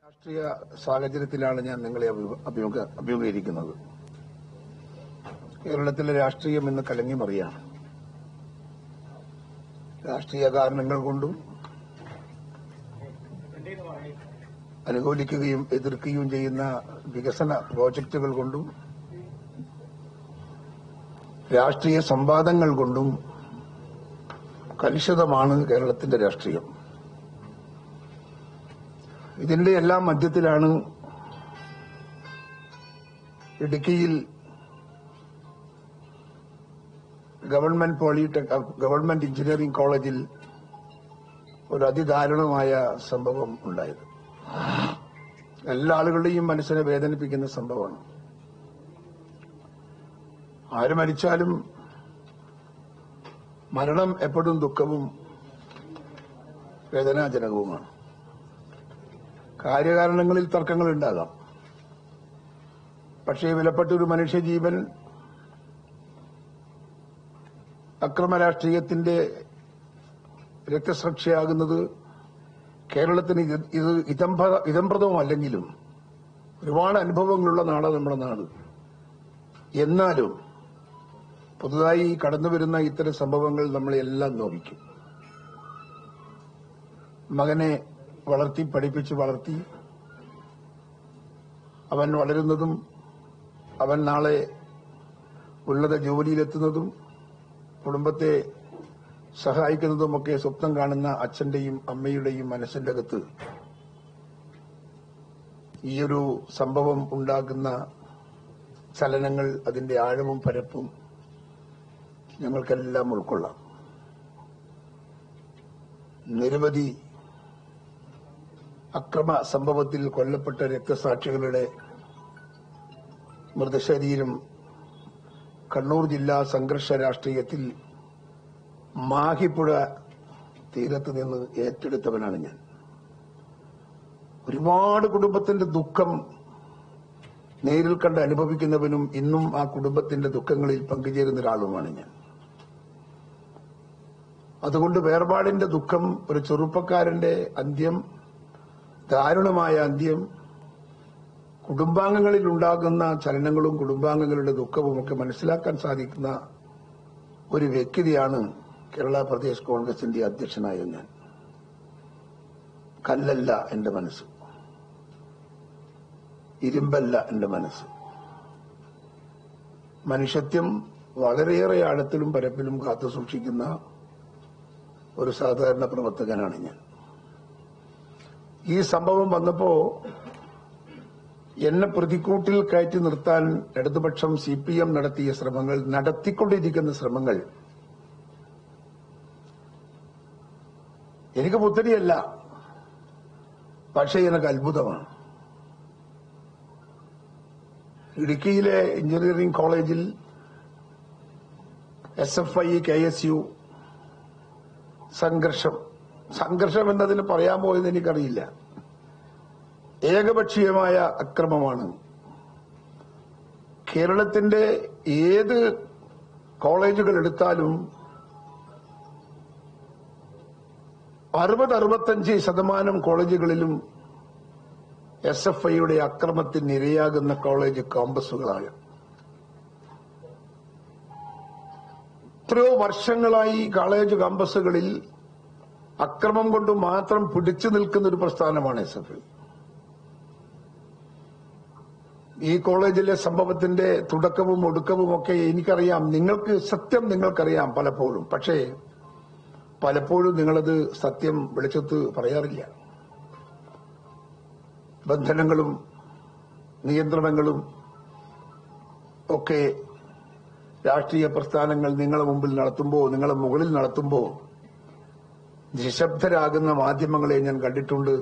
രാഷ്ട്രീയ സാഹചര്യത്തിലാണ് ഞാൻ നിങ്ങളെ അഭിമുഖീകരിക്കുന്നത്. കേരളത്തിലെ രാഷ്ട്രീയം ഇന്ന് കലങ്ങിമറിയാണ്. രാഷ്ട്രീയ കാരണങ്ങൾ കൊണ്ടും അനുകൂലിക്കുകയും എതിർക്കുകയും ചെയ്യുന്ന വികസന പ്രോജക്ടുകൾ കൊണ്ടും രാഷ്ട്രീയ സംവാദങ്ങൾ കൊണ്ടും കലുഷിതമാണ് കേരളത്തിന്റെ രാഷ്ട്രീയം. ഇതിന്റെ എല്ലാം മധ്യത്തിലാണ് ഇടുക്കിയിൽ ഗവൺമെന്റ് എഞ്ചിനീയറിംഗ് കോളേജിൽ ഒരു അതിദാരുണമായ സംഭവം ഉണ്ടായത്. എല്ലാ ആളുകളുടെയും മനസ്സിനെ വേദനിപ്പിക്കുന്ന സംഭവമാണ്. ആര് മരിച്ചാലും മരണം എപ്പോഴും ദുഃഖവും വേദനാജനകവുമാണ്. കാര്യകാരണങ്ങളിൽ തർക്കങ്ങൾ ഉണ്ടാകാം. പക്ഷേ വിലപ്പെട്ടൊരു മനുഷ്യജീവൻ അക്രമ രാഷ്ട്രീയത്തിന്റെ രക്തസാക്ഷിയാകുന്നത് കേരളത്തിന് ഇത് ഇതംപ്രദമല്ലെങ്കിലും ഒരുപാട് അനുഭവങ്ങളുള്ള നാടാണ് നമ്മുടെ നാട്. എന്നാലും പുതുതായി കടന്നുവരുന്ന ഇത്തരം സംഭവങ്ങൾ നമ്മളെല്ലാം നോവിക്കും. മകനെ പഠിപ്പിച്ച് വളർത്തി അവൻ വളരുന്നതും അവൻ നാളെ ഉന്നത ജോലിയിലെത്തുന്നതും കുടുംബത്തെ സഹായിക്കുന്നതുമൊക്കെ സ്വപ്നം കാണുന്ന അച്ഛന്റെയും അമ്മയുടെയും മനസ്സിന്റെ അകത്ത് ഈയൊരു സംഭവം ഉണ്ടാക്കുന്ന ചലനങ്ങൾ, അതിന്റെ ആഴവും പരപ്പും ഞങ്ങൾക്കെല്ലാം ഉൾക്കൊള്ളാം. നിരവധി അക്രമ സംഭവത്തിൽ കൊല്ലപ്പെട്ട രക്തസാക്ഷികളുടെ മൃതശരീരം കണ്ണൂർ ജില്ലാ സംഘർഷ രാഷ്ട്രീയത്തിൽ മാഹിപ്പുഴ തീരത്ത് നിന്ന് ഏറ്റെടുത്തവനാണ് ഞാൻ. ഒരുപാട് കുടുംബത്തിന്റെ ദുഃഖം നേരിൽ കണ്ട് അനുഭവിക്കുന്നവനും ഇന്നും ആ കുടുംബത്തിന്റെ ദുഃഖങ്ങളിൽ പങ്കുചേരുന്ന ഒരാളുമാണ് ഞാൻ. അതുകൊണ്ട് വേർപാടിന്റെ ദുഃഖം, ഒരു ചെറുപ്പക്കാരന്റെ അന്ത്യം, ദാരുണമായ അന്ത്യം, കുടുംബാംഗങ്ങളിൽ ഉണ്ടാകുന്ന ചലനങ്ങളും കുടുംബാംഗങ്ങളുടെ ദുഃഖവുമൊക്കെ മനസ്സിലാക്കാൻ സാധിക്കുന്ന ഒരു വ്യക്തിയാണ് കേരള പ്രദേശ് കോൺഗ്രസിന്റെ അധ്യക്ഷനായ ഞാൻ. കല്ലല്ല എന്റെ മനസ്സ്, ഇരുമ്പല്ല എന്റെ മനസ്സ്. മനുഷ്യത്വം വളരെയേറെ ആഴത്തിലും പരപ്പിലും കാത്തുസൂക്ഷിക്കുന്ന ഒരു സാധാരണ പ്രവർത്തകനാണ് ഞാൻ. ഈ സംഭവം വന്നപ്പോ എന്നെ പ്രതിക്കൂട്ടിൽ കയറ്റി നിർത്താൻ ഇടതുപക്ഷം CPM നടത്തിക്കൊണ്ടിരിക്കുന്ന ശ്രമങ്ങൾ എനിക്ക് പുത്തരിയല്ല, പക്ഷേ എനിക്ക് അത്ഭുതമാണ്. ഇടുക്കിയിലെ എഞ്ചിനീയറിംഗ് കോളേജിൽ SFI KSU സംഘർഷം എന്നതിന് പറയാമോ എന്ന് എനിക്കറിയില്ല. ഏകപക്ഷീയമായ അക്രമമാണ്. കേരളത്തിന്റെ ഏത് കോളേജുകൾ എടുത്താലും 60-65% കോളേജുകളിലും SFIയുടെ അക്രമത്തിന് ഇരയാകുന്ന കോളേജ് ക്യാമ്പസുകളാണ്. എത്രയോ വർഷങ്ങളായി കോളേജ് ക്യാമ്പസുകളിൽ അക്രമം കൊണ്ട് മാത്രം പിടിച്ചു നിൽക്കുന്ന ഒരു പ്രസ്ഥാനമാണ് SFI. ഈ കോളേജിലെ സംഭവത്തിന്റെ തുടക്കവും ഒടുക്കവും ഒക്കെ എനിക്കറിയാം, നിങ്ങൾക്കറിയാം പലപ്പോഴും. പക്ഷേ പലപ്പോഴും നിങ്ങളത് സത്യം വെളിച്ചത്ത് പറയാറില്ല. ബന്ധനങ്ങളും നിയന്ത്രണങ്ങളും ഒക്കെ രാഷ്ട്രീയ പ്രസ്ഥാനങ്ങൾ നിങ്ങളെ മുമ്പിൽ നടത്തുമ്പോൾ, നിങ്ങളെ മുകളിൽ നടത്തുമ്പോൾ നിശബ്ദരാകുന്ന മാധ്യമങ്ങളെ ഞാൻ കണ്ടിട്ടുണ്ട്,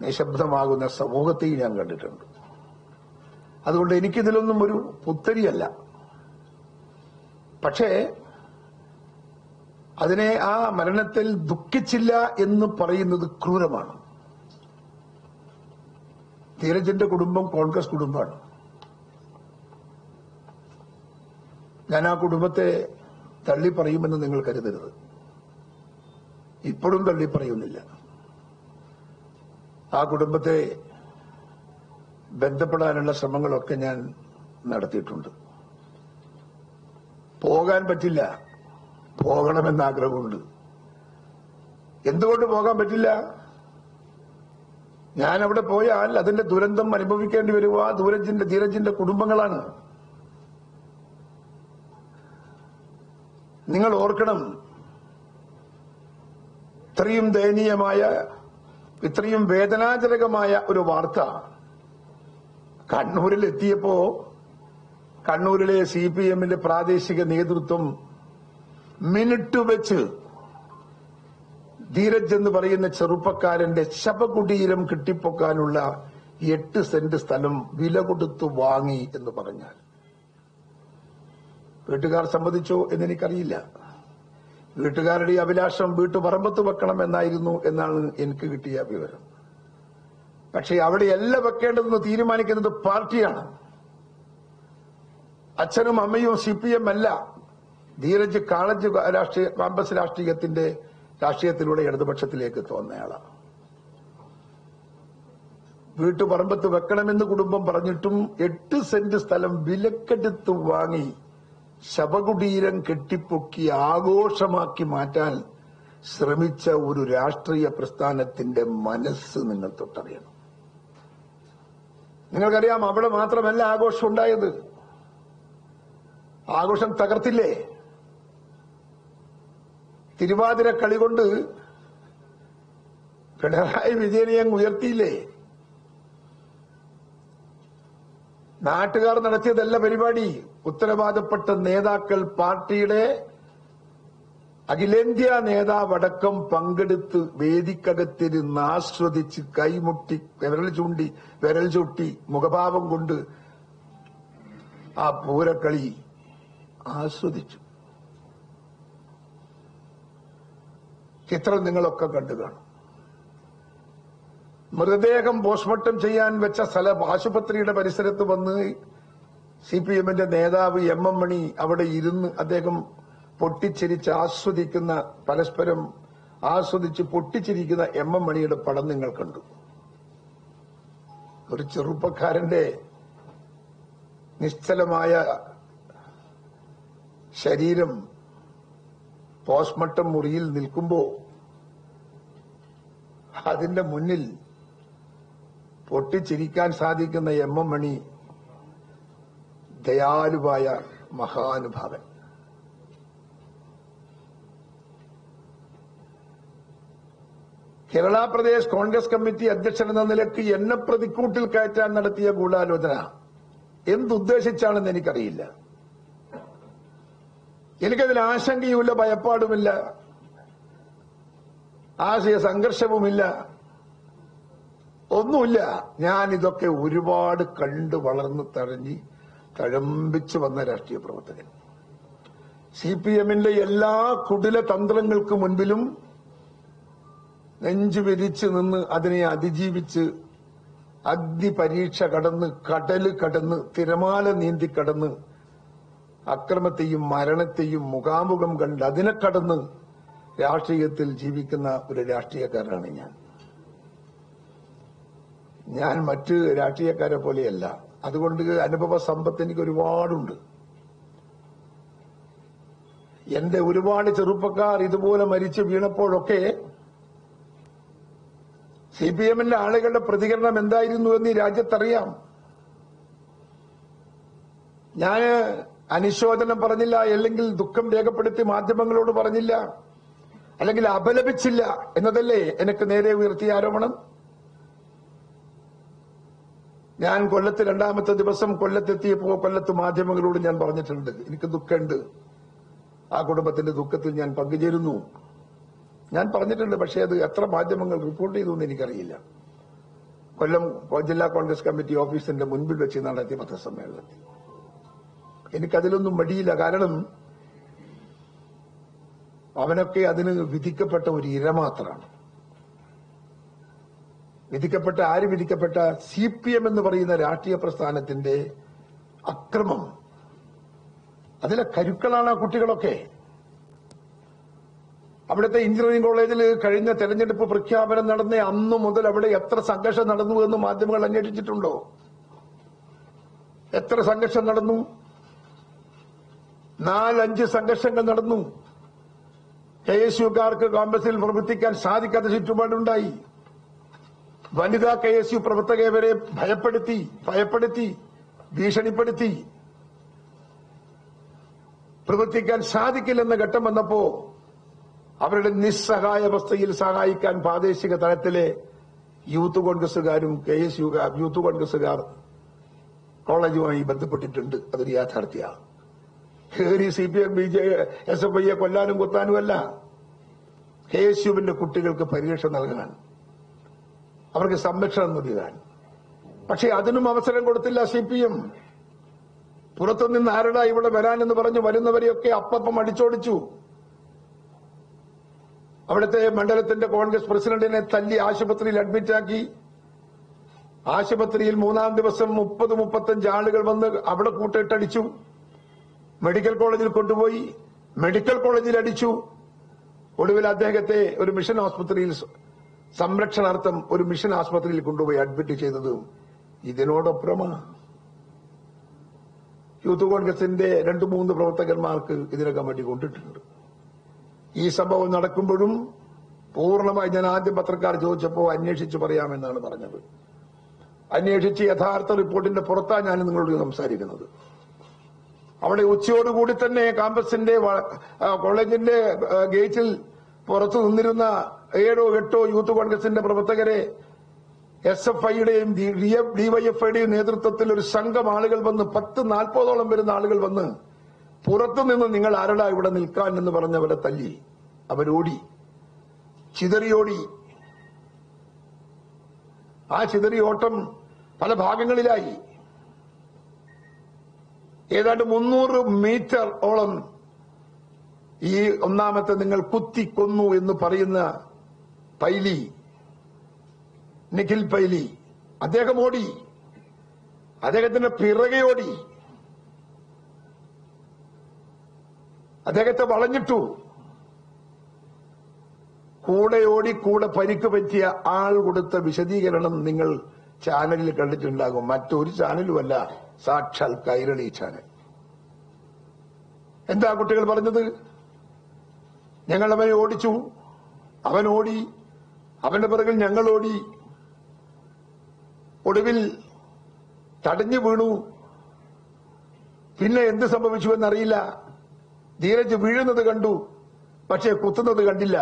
നിശബ്ദമാകുന്ന സമൂഹത്തെയും ഞാൻ കണ്ടിട്ടുണ്ട്. അതുകൊണ്ട് എനിക്കിതിലൊന്നും ഒരു പുത്തരിയല്ല. പക്ഷേ അതിനെ, ആ മരണത്തിൽ ദുഃഖിച്ചില്ല എന്ന് പറയുന്നത് ക്രൂരമാണ്. ധീരജിന്റെ കുടുംബം കോൺഗ്രസ് കുടുംബമാണ്. ഞാൻ ആ കുടുംബത്തെ തള്ളി പറയുമെന്ന് നിങ്ങൾ കരുതരുത്. ഇപ്പോഴും തള്ളി പറയുന്നില്ല. ആ കുടുംബത്തെ ബന്ധപ്പെടാനുള്ള ശ്രമങ്ങളൊക്കെ ഞാൻ നടത്തിയിട്ടുണ്ട്. പോകാൻ പറ്റില്ല, പോകണമെന്ന ആഗ്രഹമുണ്ട്. എന്തുകൊണ്ട് പോകാൻ പറ്റില്ല? ഞാൻ അവിടെ പോയാൽ അതിന്റെ ദുരന്തം അനുഭവിക്കേണ്ടി വരുക ധീരജിന്റെ കുടുംബങ്ങളാണ്. നിങ്ങൾ ഓർക്കണം, ഇത്രയും ദയനീയമായ, ഇത്രയും വേദനാജനകമായ ഒരു വാർത്ത കണ്ണൂരിൽ എത്തിയപ്പോ കണ്ണൂരിലെ CPMന്റെ പ്രാദേശിക നേതൃത്വം മിനിറ്റ് വെച്ച് ധീരജ് എന്ന് പറയുന്ന ചെറുപ്പക്കാരന്റെ ശവകുടീരം കെട്ടിപ്പൊക്കാനുള്ള 8 സെന്റ് സ്ഥലം വില കൊടുത്തു വാങ്ങി എന്ന് പറഞ്ഞാൽ വീട്ടുകാർ സമ്മതിച്ചോ എന്നെനിക്കറിയില്ല. വീട്ടുകാരുടെ അഭിലാഷം വീട്ടുപറമ്പത്ത് വെക്കണം എന്നായിരുന്നു എന്നാണ് എനിക്ക് കിട്ടിയ വിവരം. പക്ഷേ അവിടെയല്ല വെക്കേണ്ടതെന്ന് തീരുമാനിക്കുന്നത് പാർട്ടിയാണ്. അച്ഛനും അമ്മയും CPM അല്ല. ധീരജ് കോളേജ് ക്യാമ്പസ് രാഷ്ട്രീയത്തിലൂടെ ഇടതുപക്ഷത്തിലേക്ക് തോന്നയാളാണ്. വീട്ടുപറമ്പത്ത് വെക്കണമെന്ന് കുടുംബം പറഞ്ഞിട്ടും 8 സെന്റ് സ്ഥലം വിലക്കെടുത്ത് വാങ്ങി ശവകുടീരം കെട്ടിപ്പൊക്കി ആഘോഷമാക്കി മാറ്റാൻ ശ്രമിച്ച ഒരു രാഷ്ട്രീയ പ്രസ്ഥാനത്തിന്റെ മനസ്സ് നിങ്ങൾ തൊട്ടറിയണം. നിങ്ങൾക്കറിയാം, അവിടെ മാത്രമല്ല ആഘോഷം ഉണ്ടായത്. ആഘോഷം തകർത്തില്ലേ? തിരുവാതിര കളി കൊണ്ട് പിണറായി വിജയനെ അങ്ങ് ഉയർത്തിയില്ലേ? നാട്ടുകാർ നടത്തിയതല്ല പരിപാടി. ഉത്തരവാദപ്പെട്ട നേതാക്കൾ, പാർട്ടിയുടെ അഖിലേന്ത്യാ നേതാവടക്കം പങ്കെടുത്ത് വേദിക്കകത്തിരുന്ന് ആസ്വദിച്ച് കൈമുട്ടി വിരൽ ചൂട്ടി മുഖഭാവം കൊണ്ട് ആ പൂരക്കളി ആസ്വദിച്ചു. ചിത്രം നിങ്ങളൊക്കെ കണ്ടു കാണും. മൃതദേഹം പോസ്റ്റ്മോർട്ടം ചെയ്യാൻ വെച്ച ആശുപത്രിയുടെ പരിസരത്ത് വന്ന് CPMന്റെ നേതാവ് MM മണി അവിടെ ഇരുന്ന് അദ്ദേഹം പൊട്ടിച്ചിരിച്ച് ആസ്വദിക്കുന്ന, പരസ്പരം ആസ്വദിച്ച് പൊട്ടിച്ചിരിക്കുന്ന MM മണിയുടെ പടം നിങ്ങൾ കണ്ടു. ഒരു ചെറുപ്പക്കാരന്റെ നിശ്ചലമായ ശരീരം പോസ്റ്റ്മോർട്ടം മുറിയിൽ നിൽക്കുമ്പോ അതിന്റെ മുന്നിൽ പൊട്ടിച്ചിരിക്കാൻ സാധിക്കുന്ന MM മണി ദയാലുവായ മഹാനുഭാവൻ. കേരള പ്രദേശ് കോൺഗ്രസ് കമ്മിറ്റി അധ്യക്ഷൻ എന്ന നിലയ്ക്ക് എന്നെ പ്രതിക്കൂട്ടിൽ കയറ്റാൻ നടത്തിയ ഗൂഢാലോചന എന്തുദ്ദേശിച്ചാണെന്ന് എനിക്കറിയില്ല. എനിക്കതിൽ ആശങ്കയുമില്ല, ഭയപ്പാടുമില്ല, ആശയ സംഘർഷവുമില്ല, ഒന്നുമില്ല. ഞാൻ ഇതൊക്കെ ഒരുപാട് കണ്ട് വളർന്ന് തഴമ്പിച്ചു വന്ന രാഷ്ട്രീയ പ്രവർത്തകൻ. CPMന്റെ എല്ലാ കുടില തന്ത്രങ്ങൾക്ക് മുൻപിലും നെഞ്ചു വിരിച്ചു നിന്ന് അതിനെ അതിജീവിച്ച് അഗ്നി പരീക്ഷ കടന്ന്, കടല് കടന്ന്, തിരമാല നീന്തി കടന്ന്, അക്രമത്തെയും മരണത്തെയും മുഖാമുഖം കണ്ട് അതിനെ കടന്ന് രാഷ്ട്രീയത്തിൽ ജീവിക്കുന്ന ഒരു രാഷ്ട്രീയക്കാരനാണ് ഞാൻ മറ്റ് രാഷ്ട്രീയക്കാരെ പോലെയല്ല. അതുകൊണ്ട് അനുഭവ സമ്പത്ത് എനിക്ക് ഒരുപാടുണ്ട്. എന്റെ ഒരുപാട് ചെറുപ്പക്കാർ ഇതുപോലെ മരിച്ചു വീണപ്പോഴൊക്കെ CPMന്റെ ആളുകളുടെ പ്രതികരണം എന്തായിരുന്നു എന്ന് ഈ രാജ്യത്തറിയാം. ഞാൻ അനുശോചനം പറഞ്ഞില്ല, അല്ലെങ്കിൽ ദുഃഖം രേഖപ്പെടുത്തി മാധ്യമങ്ങളോട് പറഞ്ഞില്ല, അല്ലെങ്കിൽ അപലപിച്ചില്ല എന്നതല്ലേ എനിക്ക് നേരെ ഉയർത്തിയ ആരോപണം. ഞാൻ കൊല്ലത്ത് 2ാമത്തെ ദിവസം കൊല്ലത്തെത്തിയപ്പോ കൊല്ലത്ത് മാധ്യമങ്ങളോട് ഞാൻ പറഞ്ഞിട്ടുണ്ട്, എനിക്ക് ദുഃഖമുണ്ട്, ആ കുടുംബത്തിന്റെ ദുഃഖത്തിൽ ഞാൻ പങ്കുചേരുന്നു. ഞാൻ പറഞ്ഞിട്ടുണ്ട്. പക്ഷേ അത് എത്ര മാധ്യമങ്ങൾ റിപ്പോർട്ട് ചെയ്തു എന്ന് എനിക്കറിയില്ല. കൊല്ലം ജില്ലാ കോൺഗ്രസ് കമ്മിറ്റി ഓഫീസിന്റെ മുൻപിൽ വെച്ച് നടത്തിയ പത്രസമ്മേളനത്തിൽ എനിക്കതിലൊന്നും മടിയില്ല. കാരണം അവനൊക്കെ അതിന് വിധിക്കപ്പെട്ട ഒരു ഇര മാത്രമാണ്. ആര് വിധിക്കപ്പെട്ട? CPM എന്ന് പറയുന്ന രാഷ്ട്രീയ പ്രസ്ഥാനത്തിന്റെ അക്രമം. അതിലെ കരുക്കളാണ് ആ കുട്ടികളൊക്കെ. അവിടുത്തെ എഞ്ചിനീയറിംഗ് കോളേജിൽ കഴിഞ്ഞ തെരഞ്ഞെടുപ്പ് പ്രഖ്യാപനം നടന്ന അന്നു മുതൽ അവിടെ എത്ര സംഘർഷം നടന്നു എന്ന് മാധ്യമങ്ങൾ അന്വേഷിച്ചിട്ടുണ്ടോ? എത്ര സംഘർഷം നടന്നു? 4-5 സംഘർഷങ്ങൾ നടന്നു. KSUക്കാർക്ക് ക്യാമ്പസിൽ പ്രവർത്തിക്കാൻ സാധിക്കാത്ത ചുറ്റുപാടുണ്ടായി. വനിതാ KSU പ്രവർത്തകരെ വരെ ഭയപ്പെടുത്തി ഭീഷണിപ്പെടുത്തി പ്രവർത്തിക്കാൻ സാധിക്കില്ലെന്ന ഘട്ടം വന്നപ്പോ അവരുടെ നിസ്സഹായാവസ്ഥയിൽ സഹായിക്കാൻ പ്രാദേശിക തലത്തിലെ യൂത്ത് കോൺഗ്രസുകാരും യൂത്ത് കോൺഗ്രസുകാർ കോളേജുമായി ബന്ധപ്പെട്ടിട്ടുണ്ട്. അതൊരു യാഥാർത്ഥ്യമാണ്. കയറി CPM SFIയെ കൊല്ലാനും കൊത്താനുമല്ല, KSUവിന്റെ കുട്ടികൾക്ക് പരിരക്ഷ നൽകാൻ, അവർക്ക് സംരക്ഷണം നൽകാൻ. പക്ഷെ അതിനും അവസരം കൊടുത്തില്ല CPM. പുറത്തുനിന്ന് ആരടാ ഇവിടെ വരാനെന്ന് പറഞ്ഞു വരുന്നവരെയൊക്കെ അപ്പം അടിച്ചോടിച്ചു. അവിടുത്തെ മണ്ഡലത്തിന്റെ കോൺഗ്രസ് പ്രസിഡന്റിനെ തല്ലി ആശുപത്രിയിൽ അഡ്മിറ്റാക്കി. ആശുപത്രിയിൽ 3-ാം ദിവസം 30-35 ആളുകൾ വന്ന് അവിടെ കൂട്ടിട്ടടിച്ചു. മെഡിക്കൽ കോളേജിൽ കൊണ്ടുപോയി, മെഡിക്കൽ കോളേജിൽ അടിച്ചു. ഒടുവിൽ അദ്ദേഹത്തെ ഒരു മിഷൻ ആസ്പത്രിയിൽ സംരക്ഷണാർത്ഥം ഒരു മിഷൻ ആസ്പത്രിയിൽ കൊണ്ടുപോയി അഡ്മിറ്റ് ചെയ്തതും ഇതിനോടൊപ്പമാണ്. യൂത്ത് കോൺഗ്രസിന്റെ 2-3 പ്രവർത്തകന്മാർക്ക് ഇതിനകം വേണ്ടി കൊണ്ടിട്ടുണ്ട്. ഈ സംഭവം നടക്കുമ്പോഴും പൂർണ്ണമായി ഞാൻ ആദ്യം പത്രക്കാർ ചോദിച്ചപ്പോൾ അന്വേഷിച്ച് പറയാമെന്നാണ് പറഞ്ഞത്. അന്വേഷിച്ച് യഥാർത്ഥ റിപ്പോർട്ടിന്റെ പുറത്താണ് ഞാൻ നിങ്ങളോട് സംസാരിക്കുന്നത്. അവിടെ ഉച്ചയോടുകൂടി തന്നെ ക്യാമ്പസിന്റെ കോളേജിന്റെ ഗേറ്റിൽ പുറത്തു നിന്നിരുന്ന 7-8 യൂത്ത് കോൺഗ്രസിന്റെ പ്രവർത്തകരെ SFIയുടെയും DYFIയുടെയും നേതൃത്വത്തിൽ ഒരു സംഘം ആളുകൾ വന്ന് 10-40ഓളം വരുന്ന ആളുകൾ വന്ന് പുറത്തുനിന്ന് നിങ്ങൾ ആരടാ ഇവിടെ നിൽക്കാൻ എന്ന് പറഞ്ഞവരെ തല്ലി. അവരോടി, ചിതറിയോടി. ആ ചിതറിയോട്ടം പല ഭാഗങ്ങളിലായി. ഏതാണ്ട് 300 മീറ്റർ ഓളം ഈ ഒന്നാമത്തെ നിങ്ങൾ കുത്തിക്കൊന്നു എന്ന് പറയുന്ന പൈലി, നിഖിൽ പൈലി, അദ്ദേഹം ഓടി. അദ്ദേഹത്തിന്റെ പിറകെ ഓടി. അദ്ദേഹത്തെ വളഞ്ഞിട്ടു. കൂടെ ഓടി കൂടെ പരിക്ക് പറ്റിയ ആൾ കൊടുത്ത വിശദീകരണം നിങ്ങൾ ചാനലിൽ കണ്ടിട്ടുണ്ടാകും. മറ്റൊരു ചാനലുമല്ല, സാക്ഷാൽ കൈരളി ചാനൽ. എന്താ കുട്ടികൾ പറഞ്ഞത്? ഞങ്ങൾ അവനെ ഓടിച്ചു, അവൻ ഓടി, അവന്റെ പിറകിൽ ഞങ്ങൾ ഓടി. ഒടുവിൽ തടഞ്ഞു വീണു. പിന്നെ എന്ത് സംഭവിച്ചു എന്നറിയില്ല. ധീരജ് വീഴുന്നത് കണ്ടു, പക്ഷേ കുത്തുന്നത് കണ്ടില്ല.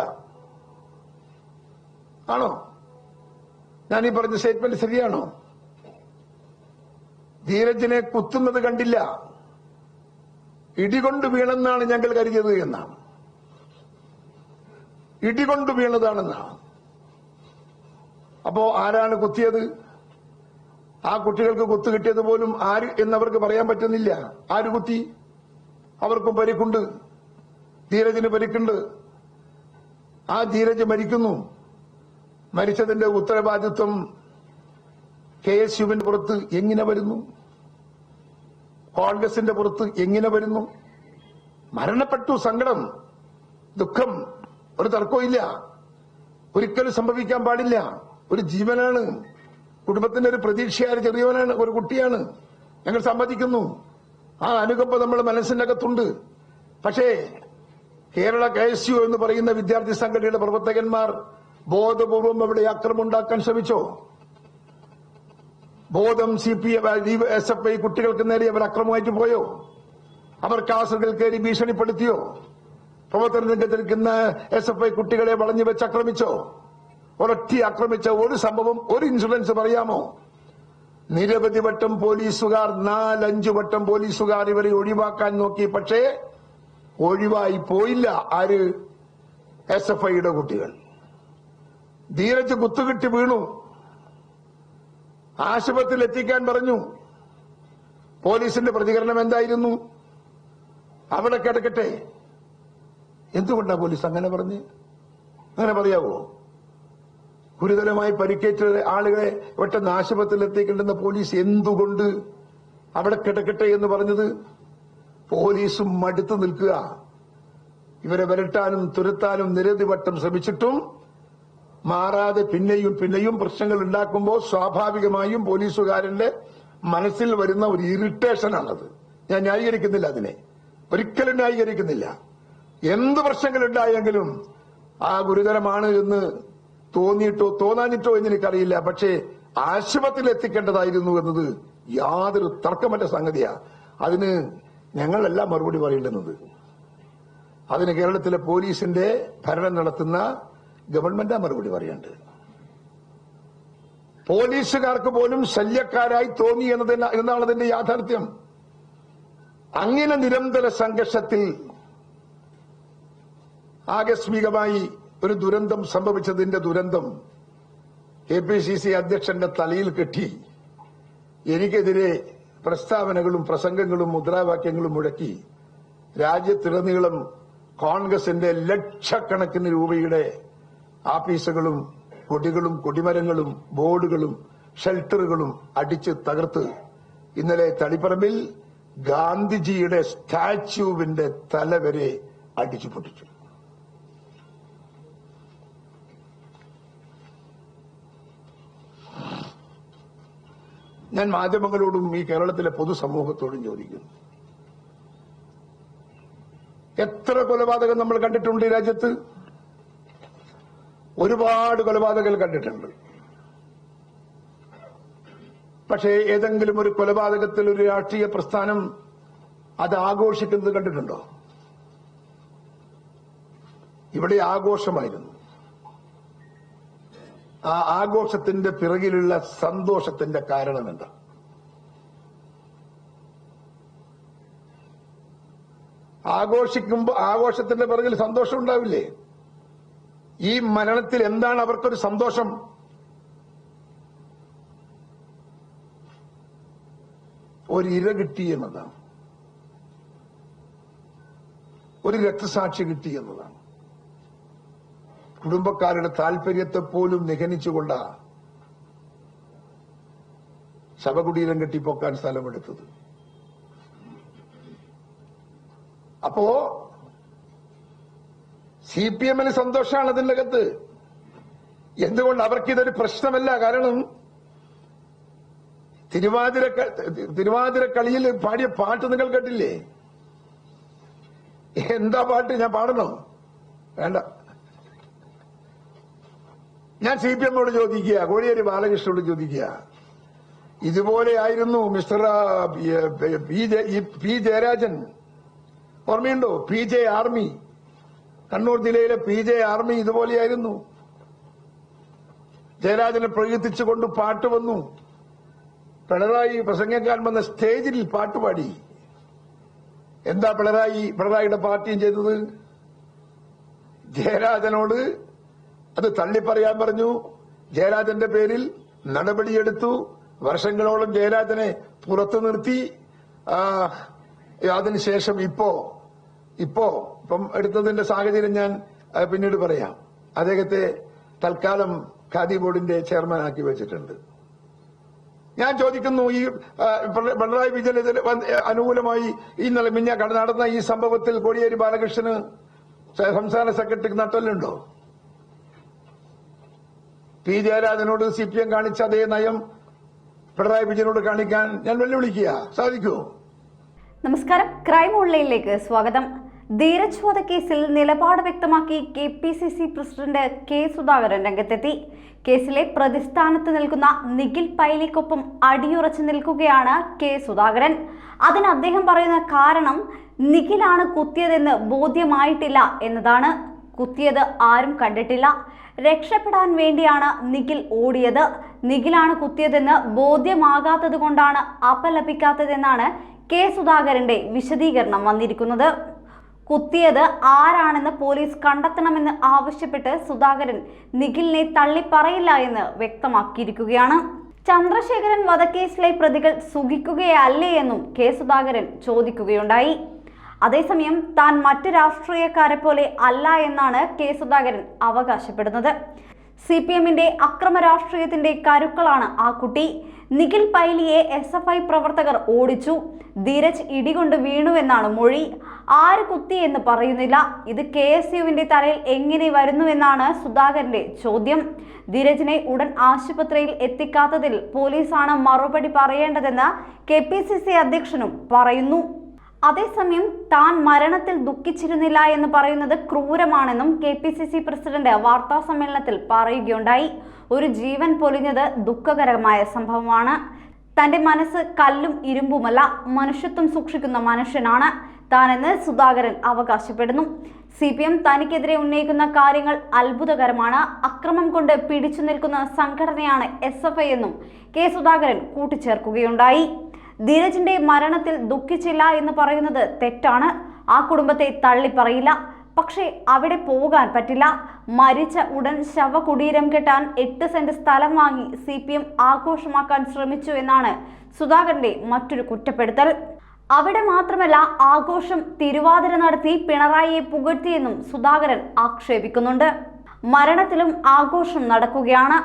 ആണോ? ഞാൻ ഈ പറഞ്ഞ സ്റ്റേറ്റ്മെന്റ് ശരിയാണോ? ധീരജിനെ കുത്തുന്നത് കണ്ടില്ല, ഇടികൊണ്ട് വീണെന്നാണ് ഞങ്ങൾ കരുതിയത് എന്നാണ്. ഇടികൊണ്ട് വീണതാണെന്നാണ്. അപ്പോ ആരാണ് കുത്തിയത്? ആ കുട്ടികൾക്ക് കുത്തു കിട്ടിയത് പോലും ആര് എന്നവർക്ക് പറയാൻ പറ്റുന്നില്ല. ആര് കുത്തി? അവർക്കും പരിക്കുണ്ട്. ധീരജിന് പരിക്കുണ്ട്. ആ ധീരജ് മരിക്കുന്നു. മരിച്ചതിന്റെ ഉത്തരവാദിത്വം KSUവിന്റെ പുറത്ത് എങ്ങനെ വരുന്നു? കോൺഗ്രസിന്റെ പുറത്ത് എങ്ങനെ വരുന്നു? മരണപ്പെട്ടു. സങ്കടം, ദുഃഖം, ഒരു തർക്കമില്ല. ഒരിക്കലും സംഭവിക്കാൻ പാടില്ല. ഒരു ജീവനാണ്. കുടുംബത്തിന്റെ ഒരു പ്രതീക്ഷയായ ചെറിയവനാണ്, ഒരു കുട്ടിയാണ്. ഞങ്ങൾ സമ്മതിക്കുന്നു. ആ അനുകമ്പ നമ്മുടെ മനസ്സിന്റെ അകത്തുണ്ട്. പക്ഷേ കേരള KSU എന്ന് പറയുന്ന വിദ്യാർത്ഥി സംഘടനയുടെ പ്രവർത്തകന്മാർ ബോധപൂർവം അവിടെ ആക്രമണം ഉണ്ടാക്കാൻ ശ്രമിച്ചോ? ബോധം CPM SFI കുട്ടികൾക്ക് നേരെ അവർ അക്രമമായിട്ട് പോയോ? അവർ ക്ലാസുകളിൽ കയറി ഭീഷണിപ്പെടുത്തിയോ? പ്രവർത്തന രംഗത്തിരിക്കുന്ന SFI കുട്ടികളെ വളഞ്ഞു വെച്ച് ആക്രമിച്ചോ? ഒരൊറ്റ ആക്രമിച്ച ഒരു സംഭവം, ഒരു ഇൻസിഡൻസ് പറയാമോ? നിരവധി വട്ടം പോലീസുകാർ, 4-5 വട്ടം പോലീസുകാർ ഇവരെ ഒഴിവാക്കാൻ നോക്കി. പക്ഷേ ഒഴിവായി പോയില്ല. ആര്? SFIയുടെ കുട്ടികൾ. ധീരജ് കുത്തുകിട്ടി വീണു. ആശുപത്രിയിൽ എത്തിക്കാൻ പറഞ്ഞു. പോലീസിന്റെ പ്രതികരണം എന്തായിരുന്നു? അവിടെ കിടക്കട്ടെ. എന്തുകൊണ്ടാണ് പോലീസ് അങ്ങനെ പറഞ്ഞ്? അങ്ങനെ പറയാവോ? ഗുരുതരമായി പരിക്കേറ്റ ആളുകളെ പെട്ടെന്ന് ആശുപത്രിയിൽ എത്തിക്കേണ്ടുന്ന പോലീസ് എന്തുകൊണ്ട് അവിടെ കിടക്കട്ടെ എന്ന് പറഞ്ഞത്? പോലീസും മടുത്തു നിൽക്കുക. ഇവരെ വരട്ടാനും തുരത്താനും നിരവധി വട്ടം ശ്രമിച്ചിട്ടും മാറാതെ പിന്നെയും പിന്നെയും പ്രശ്നങ്ങൾ ഉണ്ടാക്കുമ്പോൾ സ്വാഭാവികമായും പോലീസുകാരന്റെ മനസ്സിൽ വരുന്ന ഒരു ഇറിറ്റേഷനാണത്. ഞാൻ ന്യായീകരിക്കുന്നില്ല, അതിനെ ഒരിക്കലും ന്യായീകരിക്കുന്നില്ല. എന്ത് പ്രശ്നങ്ങൾ ഉണ്ടായെങ്കിലും ആ ഗുരുതരമാണ് എന്ന് തോന്നിയിട്ടോ തോന്നാഞ്ഞിട്ടോ എന്ന് എനിക്കറിയില്ല. പക്ഷേ ആശുപത്രിയിൽ എത്തിക്കേണ്ടതായിരുന്നു എന്നത് യാതൊരു തർക്കമറ്റ സംഗതിയാ. അതിന് ഞങ്ങളല്ല മറുപടി പറയേണ്ടുന്നത്. അതിന് കേരളത്തിലെ പോലീസിന്റെ ഭരണം നടത്തുന്ന ഗവൺമെന്റാ മറുപടി പറയേണ്ടത്. പോലീസുകാർക്ക് പോലും ശല്യക്കാരായി തോന്നി എന്നതാണ് അതിന്റെ യാഥാർത്ഥ്യം. അങ്ങനെ നിരന്തര സംഘർഷത്തിൽ ആകസ്മികമായി ഒരു ദുരന്തം സംഭവിച്ചതിന്റെ ദുരന്തം KPCC അധ്യക്ഷന്റെ തലയിൽ കെട്ടി എനിക്കെതിരെ പ്രസ്താവനകളും പ്രസംഗങ്ങളും മുദ്രാവാക്യങ്ങളും മുഴക്കി രാജ്യത്തിലുടനീളം കോൺഗ്രസിന്റെ ലക്ഷക്കണക്കിന് രൂപയുടെ ആഫീസുകളും കൊടികളും കൊടിമരങ്ങളും ബോർഡുകളും ഷെൽട്ടറുകളും അടിച്ച് തകർത്ത് ഇന്നലെ തളിപ്പറമ്പിൽ ഗാന്ധിജിയുടെ സ്റ്റാച്യുവിന്റെ തല വരെ അടിച്ചു പൊട്ടിച്ചു. ഞാൻ മാധ്യമങ്ങളോടും ഈ കേരളത്തിലെ പൊതുസമൂഹത്തോടും ചോദിക്കുന്നു, എത്ര കൊലപാതകം നമ്മൾ കണ്ടിട്ടുണ്ട് ഈ രാജ്യത്ത്? ഒരുപാട് കൊലപാതകങ്ങൾ കണ്ടിട്ടുണ്ട്. പക്ഷേ ഏതെങ്കിലും ഒരു കൊലപാതകത്തിൽ ഒരു രാഷ്ട്രീയ പ്രസ്ഥാനം അത് ആഘോഷിക്കുന്നത് കണ്ടിട്ടുണ്ടോ? ഇവിടെ ആഘോഷമായിരുന്നു. ആ ആഘോഷത്തിന്റെ പിറകിലുള്ള സന്തോഷത്തിന്റെ കാരണം എന്താ? ആഘോഷിക്കുമ്പോൾ ആഘോഷത്തിന്റെ പിറകിൽ സന്തോഷം ഉണ്ടാവില്ലേ? ഈ മരണത്തിൽ എന്താണ് അവർക്കൊരു സന്തോഷം? ഒരു ഇര കിട്ടി എന്നതാണ്, ഒരു രക്തസാക്ഷി കിട്ടി എന്നതാണ്. കുടുംബക്കാരുടെ താൽപര്യത്തെ പോലും നിഗണിച്ചുകൊണ്ട ശവകുടീരം കെട്ടിപ്പൊക്കാൻ സ്ഥലമെടുത്തത്. അപ്പോ CPM-ന് സന്തോഷമാണ് അതിന്റെ അകത്ത്. എന്തുകൊണ്ട്? അവർക്കിതൊരു പ്രശ്നമല്ല. കാരണം തിരുവാതിര കളിയിൽ പാടിയ പാട്ട് നിങ്ങൾ കേട്ടില്ലേ? എന്താ പാട്ട്? ഞാൻ പാടണോ? വേണ്ട. ഞാൻ CPM-നോട് ചോദിക്കുക, കോടിയേരി ബാലകൃഷ്ണനോട് ചോദിക്കുക, ഇതുപോലെയായിരുന്നു മിസ്റ്റർ പി ജയരാജൻ. ഓർമ്മയുണ്ടോ? PJ ആർമി, കണ്ണൂർ ജില്ലയിലെ PJ ആർമി ഇതുപോലെയായിരുന്നു. ജയരാജനെ പ്രകീർത്തിച്ചുകൊണ്ട് പാട്ട് വന്നു. പിണറായി പ്രസംഗിക്കാൻ വന്ന സ്റ്റേജിൽ പാട്ടുപാടി. എന്താ പിണറായിയുടെ പാർട്ടിയും ചെയ്തത്? ജയരാജനോട് അത് തള്ളിപ്പറയാൻ പറഞ്ഞു. ജയരാജന്റെ പേരിൽ നടപടിയെടുത്തു. വർഷങ്ങളോളം ജയരാജനെ പുറത്തു നിർത്തി. അതിനുശേഷം ഇപ്പം എടുത്തതിന്റെ സാഹചര്യം ഞാൻ പിന്നീട് പറയാം. അദ്ദേഹത്തെ തൽക്കാലം ഖാദി ബോർഡിന്റെ ചെയർമാനാക്കി വെച്ചിട്ടുണ്ട്. ഞാൻ ചോദിക്കുന്നു, ഈ പിണറായി വിജയന് അനുകൂലമായി ഇന്നലെ നടന്ന ഈ സംഭവത്തിൽ കോടിയേരി ബാലകൃഷ്ണന് സംസ്ഥാന സെക്രട്ടറിക്ക് നട്ടലുണ്ടോ? പി ജയരാജനോട് CPM കാണിച്ച അതേ നയം പിണറായി വിജയനോട് കാണിക്കാൻ ഞാൻ വെല്ലുവിളിക്കുക. സാധിക്കുമോ? നമസ്കാരം, ക്രൈം ഓൺലൈനിലേക്ക് സ്വാഗതം. ധീരജ് വധക്കേസിൽ നിലപാട് വ്യക്തമാക്കി KPCC പ്രസിഡന്റ് K സുധാകരൻ രംഗത്തെത്തി. കേസിലെ പ്രതിസ്ഥാനത്ത് നിൽക്കുന്ന നിഖിൽ പൈലിക്കൊപ്പം അടിയുറച്ചു നിൽക്കുകയാണ് K സുധാകരൻ. അതിന് അദ്ദേഹം പറയുന്ന കാരണം നിഖിലാണ് കുത്തിയതെന്ന് ബോധ്യമായിട്ടില്ല എന്നതാണ്. കുത്തിയത് ആരും കണ്ടിട്ടില്ല. രക്ഷപ്പെടാൻ വേണ്ടിയാണ് നിഖിൽ ഓടിയത്. നിഖിലാണ് കുത്തിയതെന്ന് ബോധ്യമാകാത്തത് കൊണ്ടാണ് അപലപിക്കാത്തതെന്നാണ് K സുധാകരന്റെ വിശദീകരണം വന്നിരിക്കുന്നത്. കുത്തിയത് ആരാണെന്ന് പോലീസ് കണ്ടെത്തണമെന്ന് ആവശ്യപ്പെട്ട് സുധാകരൻ നിഖിലിനെ തള്ളിപ്പറയില്ല എന്ന് വ്യക്തമാക്കിയിരിക്കുകയാണ്. ചന്ദ്രശേഖരൻ വധക്കേസിലെ പ്രതികൾ സുഖിക്കുകയല്ലേ എന്നും K സുധാകരൻ ചോദിക്കുകയുണ്ടായി. അതേസമയം താൻ മറ്റ് രാഷ്ട്രീയക്കാരെ പോലെ അല്ല എന്നാണ് K സുധാകരൻ അവകാശപ്പെടുന്നത്. CPM-ന്റെ അക്രമ രാഷ്ട്രീയത്തിന്റെ കരുക്കളാണ് ആ കുട്ടി. നിഖിൽ പൈലിയെ SFI പ്രവർത്തകർ ഓടിച്ചു. ധീരജ് ഇടികൊണ്ട് വീണുവെന്നാണ് മൊഴി. ആര് കുത്തി എന്ന് പറയുന്നില്ല. ഇത് KSUവിന്റെ തലയിൽ എങ്ങനെ വരുന്നുവെന്നാണ് സുധാകരന്റെ ചോദ്യം. ധീരജിനെ ഉടൻ ആശുപത്രിയിൽ എത്തിക്കാത്തതിൽ പോലീസാണ് മറുപടി പറയേണ്ടതെന്ന് KPCC അധ്യക്ഷനും പറയുന്നു. അതേസമയം താൻ മരണത്തിൽ ദുഃഖിച്ചിരുന്നില്ല എന്ന് പറയുന്നത് ക്രൂരമാണെന്നും KPCC പ്രസിഡന്റ് വാർത്താ സമ്മേളനത്തിൽ പറയുകയുണ്ടായി. ഒരു ജീവൻ പൊലിഞ്ഞത് ദുഃഖകരമായ സംഭവമാണ്. തന്റെ മനസ്സ് കല്ലും ഇരുമ്പുമല്ല, മനുഷ്യത്വം സൂക്ഷിക്കുന്ന മനുഷ്യനാണ് താനെന്ന് സുധാകരൻ അവകാശപ്പെടുന്നു. CPM തനിക്കെതിരെ ഉന്നയിക്കുന്ന കാര്യങ്ങൾ അത്ഭുതകരമാണ്. അക്രമം കൊണ്ട് പിടിച്ചു നിൽക്കുന്ന സംഘടനയാണ് SFI എന്നും K സുധാകരൻ കൂട്ടിച്ചേർക്കുകയുണ്ടായി. ധീരജിന്റെ മരണത്തിൽ ദുഃഖിച്ചില്ല എന്ന് പറയുന്നത് തെറ്റാണ്. ആ കുടുംബത്തെ തള്ളിപ്പറയില്ല. പക്ഷേ അവിടെ പോകാൻ പറ്റില്ല. മരിച്ച ഉടൻ ശവകുടീരം കെട്ടാൻ 8 സെന്റ് സ്ഥലം വാങ്ങി CPM ആഘോഷമാക്കാൻ ശ്രമിച്ചു എന്നാണ് സുധാകരന്റെ മറ്റൊരു കുറ്റപ്പെടുത്തൽ. അവിടെ മാത്രമല്ല, ആഘോഷം തിരുവാതിര നടത്തി പിണറായിയെ പുകഴ്ത്തിയെന്നും സുധാകരൻ ആക്ഷേപിക്കുന്നുണ്ട്. മരണത്തിലും ആഘോഷം നടക്കുകയാണ്.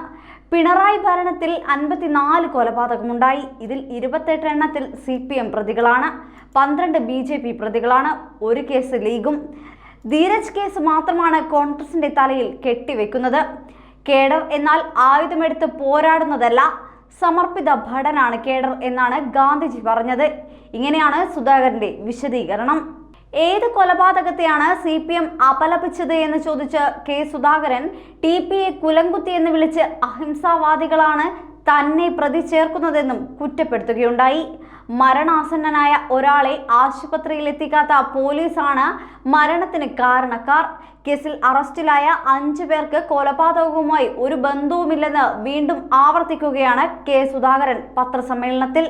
പിണറായി ഭരണത്തിൽ 54 കൊലപാതകമുണ്ടായി. ഇതിൽ 28 എണ്ണത്തിൽ CPM പ്രതികളാണ്, 12 BJP പ്രതികളാണ്, ഒരു കേസ് ലീഗും. ധീരജ് കേസ് മാത്രമാണ് കോൺഗ്രസിന്റെ തലയിൽ കെട്ടിവെക്കുന്നത്. കേഡർ എന്നാൽ ആയുധമെടുത്ത് പോരാടുന്നതല്ല, സമർപ്പിത ഭടനാണ് കേഡർ എന്നാണ് ഗാന്ധിജി പറഞ്ഞത്. ഇങ്ങനെയാണ് സുധാകരന്റെ വിശദീകരണം. ഏത് കൊലപാതകത്തെയാണ് CPM അപലപിച്ചത് എന്ന് ചോദിച്ച് K സുധാകരൻ TPയെ കുലംകുത്തി എന്ന് വിളിച്ച് അഹിംസാവാദികളാണ് തന്നെ പ്രതി ചേർക്കുന്നതെന്നും കുറ്റപ്പെടുത്തുകയുണ്ടായി. മരണാസന്നനായ ഒരാളെ ആശുപത്രിയിൽ എത്തിക്കാത്ത പോലീസാണ് മരണത്തിന് കാരണക്കാർ. കേസിൽ അറസ്റ്റിലായ 5 പേർക്ക് കൊലപാതകവുമായി ഒരു ബന്ധവുമില്ലെന്ന് വീണ്ടും ആവർത്തിക്കുകയാണ് K സുധാകരൻ പത്രസമ്മേളനത്തിൽ.